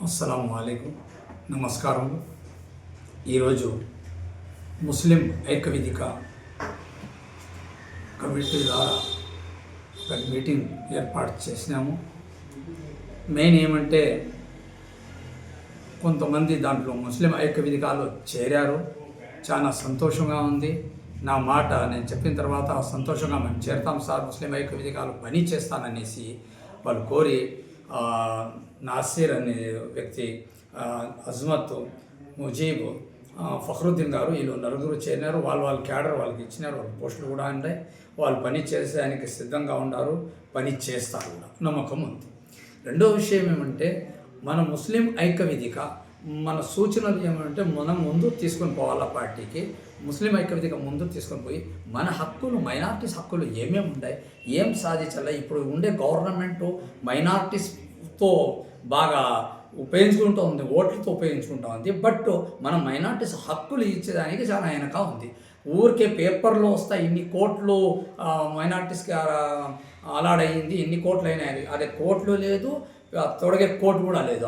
అస్సలాము అలైకుం, నమస్కారం. ఈరోజు ముస్లిం ఐక్యవేదిక కమిటీ ద్వారా ఒక మీటింగ్ ఏర్పాటు చేసినాము. మెయిన్ ఏమంటే కొంతమంది దాంట్లో ముస్లిం ఐక్యవేదికలో చేరారు. చాలా సంతోషంగా ఉంది. నా మాట నేను చెప్పిన తర్వాత సంతోషంగా మేము చేరుతాం సార్, ముస్లిం ఐక్యవేదికలో పని చేస్తాననేసి వాళ్ళు కోరి నాసిర్ అనే వ్యక్తి, అజ్మత్, ముజీబ్, ఫఖ్రుద్దీన్ గారు వీళ్ళు నలుగురు చేరినారు. వాళ్ళ క్యాడర్ వాళ్ళకి ఇచ్చినారు. వాళ్ళ పోస్టులు కూడా ఉంటాయి. వాళ్ళు పని చేసేదానికి సిద్ధంగా ఉన్నారు. పని చేస్తారు కూడా, నమ్మకం ఉంది. రెండో విషయం ఏమంటే మన ముస్లిం ఐక్యవేదిక మన సూచనలు ఏమంటే మనం ముందు తీసుకొని పోవాలా. పార్టీకి ముస్లిం ఐక్యవేదిక ముందు తీసుకొని పోయి మన హక్కులు, మైనారిటీస్ హక్కులు ఏమేమి ఉన్నాయి, ఏం సాధించాలా. ఇప్పుడు ఉండే గవర్నమెంటు మైనారిటీస్తో బాగా ఉపయోగించుకుంటూ ఉంది, ఓట్లతో ఉపయోగించుకుంటూ ఉంది. బట్ మనం మైనారిటీస్ హక్కులు ఇచ్చేదానికి చాలా వెనక ఉంది. ఊరికే పేపర్లో వస్తాయి ఇన్ని కోట్లు మైనారిటీస్కి అలాడయింది, ఇన్ని కోట్లు అయినాయి. అదే కోట్లు లేదు, తొడగే కోట్లు కూడా లేదు.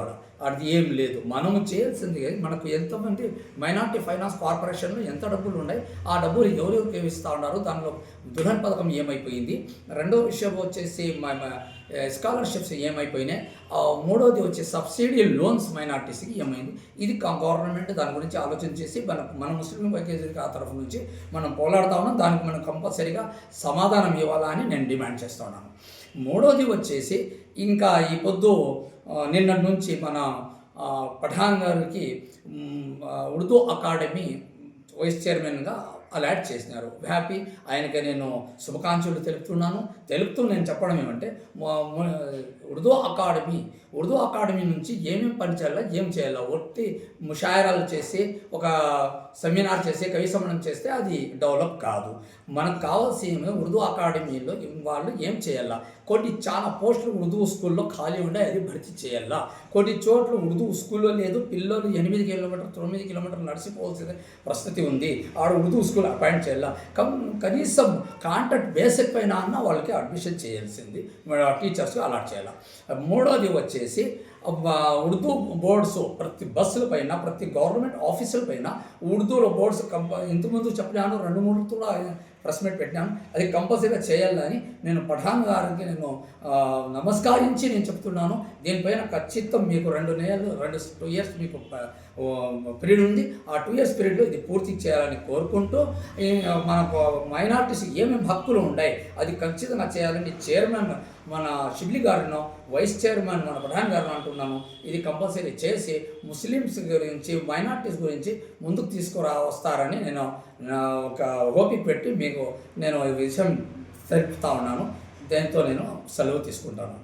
అది ఏం లేదు. మనము చేయాల్సింది మనకు ఎంతమంది మైనారిటీ ఫైనాన్స్ కార్పొరేషన్లు ఎంత డబ్బులు ఉన్నాయి, ఆ డబ్బులు ఎవరెవరికి ఇస్తూ ఉన్నారు, దానిలో దుల్హన్ పథకం ఏమైపోయింది, రెండో విషయం వచ్చేసి స్కాలర్షిప్స్ ఏమైపోయినాయి, మూడోది వచ్చి సబ్సిడీ లోన్స్ మైనారిటీస్కి ఏమైంది. ఇది గవర్నమెంట్ దాని గురించి ఆలోచన చేసి మన ముస్లిం ఐక్యవేదిక ఆ తరఫు నుంచి మనం పోరాడుతూ ఉన్నాం. దానికి మనం కంపల్సరీగా సమాధానం ఇవ్వాలా అని నేను డిమాండ్ చేస్తూ ఉన్నాను. మూడోది వచ్చేసి ఇంకా ఈ పొద్దు నిన్నటి నుంచి మన పఠాన్ గారికి ఉర్దూ అకాడమీ వైస్ చైర్మన్గా అలాట్ చేసినారు. హ్యాపీ, ఆయనకి నేను శుభాకాంక్షలు తెలుపుతూ నేను చెప్పడం ఏమంటే ఉర్దూ అకాడమీ నుంచి ఏమేమి పని చేయాలా, ఏం చేయాలా, ఒట్టి ముషాయరాలు చేసి ఒక సెమినార్ చేసి కవి సమ్మేళనం చేస్తే అది డెవలప్ కాదు. మనకు కావాల్సిన ఉర్దూ అకాడమీలో వాళ్ళు ఏం చేయాలా, కొన్ని చాలా పోస్టులు ఉర్దూ స్కూల్లో ఖాళీ ఉండే అది భర్తీ చేయాలా. కొన్ని చోట్ల ఉర్దూ స్కూల్లో లేదు, పిల్లలు 8 కిలోమీటర్లు 9 కిలోమీటర్లు నడిచిపోవాల్సిన పరిస్థితి ఉంది. ఆడ ఉర్దూ స్కూల్ అపాయింట్ చేయాలా. కనీసం కాంట్రాక్ట్ బేసిక్ పైన అన్న వాళ్ళకి అడ్మిషన్ చేయాల్సింది, టీచర్స్కి అలాట్ చేయాలి. మూడోది వచ్చేసి ఉర్దూ బోర్డ్స్ ప్రతి బస్సుల పైన, ప్రతి గవర్నమెంట్ ఆఫీసుల పైన ఉర్దూలో బోర్డ్స్ ఇంతకుముందు చెప్పినాను, 2-3 కూడా ప్రెస్ మీట్ పెట్టినాను. అది కంపల్సరీగా చేయాలని నేను పఠాన్ గారికి నేను నమస్కరించి నేను చెప్తున్నాను. దీనిపైన ఖచ్చితంగా మీకు 2 ఇయర్స్ మీకు పీరియడ్ ఉంది. ఆ 2 ఇయర్స్ పీరియడ్లో ఇది పూర్తి చేయాలని కోరుకుంటూ మనకు మైనారిటీస్ ఏమేమి హక్కులు ఉన్నాయి అది ఖచ్చితంగా చేయాలని చైర్మన్ మన షిబ్లీ గారినో, వైస్ చైర్మన్ మన ప్రధాన్ గారిని అంటున్నాను. ఇది కంపల్సరీ చేసి ముస్లిమ్స్ గురించి, మైనారిటీస్ గురించి ముందుకు వస్తారని నేను ఒక ఓపిక పెట్టి మీకు నేను ఈ విషయం తెలుపుతా ఉన్నాను. దీంతో నేను సెలవు తీసుకుంటాను.